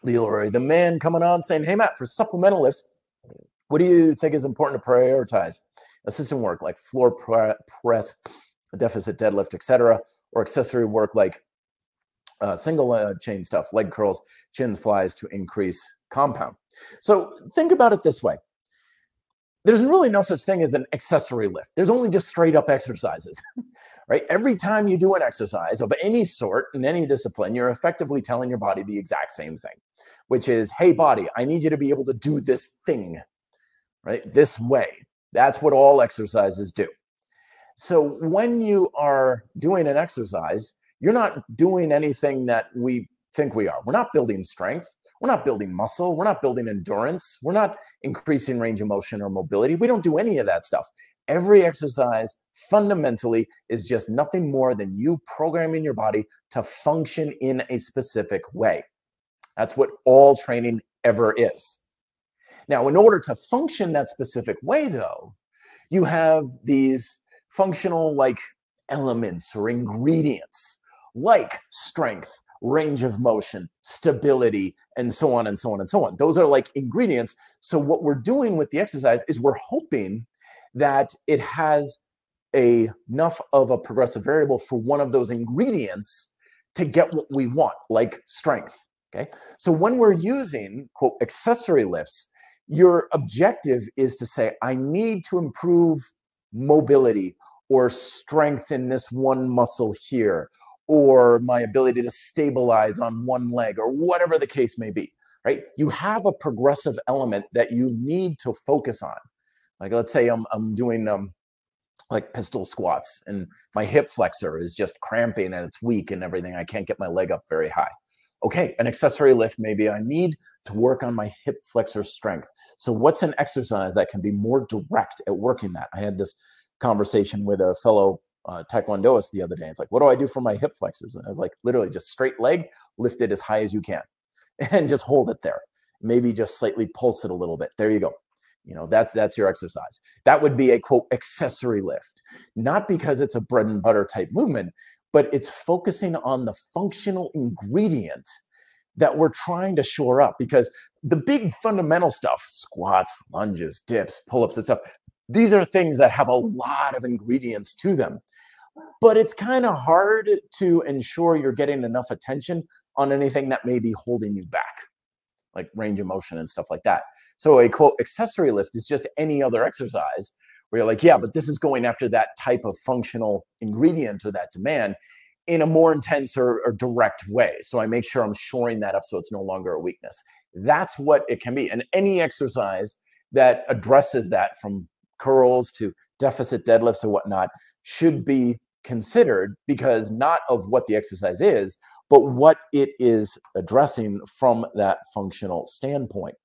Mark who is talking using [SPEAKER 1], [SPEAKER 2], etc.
[SPEAKER 1] Leroy, the man coming on saying, hey, Matt, for supplemental lifts, what do you think is important to prioritize? Assistant work like floor press, deficit deadlift, etc., or accessory work like single chain stuff, leg curls, chins, flies to increase compound. So think about it this way. There's really no such thing as an accessory lift. There's only just straight up exercises, right? Every time you do an exercise of any sort in any discipline, you're effectively telling your body the exact same thing, which is, hey, body, I need you to be able to do this thing, right? This way. That's what all exercises do. So when you are doing an exercise, you're not doing anything that we think we are. We're not building strength. We're not building muscle. We're not building endurance. We're not increasing range of motion or mobility. We don't do any of that stuff. Every exercise fundamentally is just nothing more than you programming your body to function in a specific way. That's what all training ever is. Now, in order to function that specific way, though, you have these functional like elements or ingredients like strength, range of motion, stability, and so on and so on and so on. Those are like ingredients. So what we're doing with the exercise is we're hoping that it has enough of a progressive variable for one of those ingredients to get what we want, like strength. Okay. So when we're using, quote, accessory lifts, your objective is to say, I need to improve mobility or strength in this one muscle here, or my ability to stabilize on one leg, or whatever the case may be, right? You have a progressive element that you need to focus on. Like, let's say I'm doing like pistol squats and my hip flexor is just cramping and it's weak and everything. I can't get my leg up very high. Okay, an accessory lift, maybe I need to work on my hip flexor strength. So what's an exercise that can be more direct at working that? I had this conversation with a fellow Taekwondoist the other day. It's like, what do I do for my hip flexors? And I was like, literally just straight leg, lift it as high as you can and just hold it there. Maybe just slightly pulse it a little bit. There you go. You know, that's your exercise. That would be a, quote, accessory lift, not because it's a bread and butter type movement, but it's focusing on the functional ingredient that we're trying to shore up, because the big fundamental stuff, squats, lunges, dips, pull-ups and stuff, these are things that have a lot of ingredients to them. But it's kind of hard to ensure you're getting enough attention on anything that may be holding you back, like range of motion and stuff like that. So a, quote, accessory lift is just any other exercise where you're like, yeah, but this is going after that type of functional ingredient or that demand in a more intense or direct way. So I make sure I'm shoring that up so it's no longer a weakness. That's what it can be. And any exercise that addresses that, from curls to deficit deadlifts or whatnot, should be considered, because not of what the exercise is, but what it is addressing from that functional standpoint.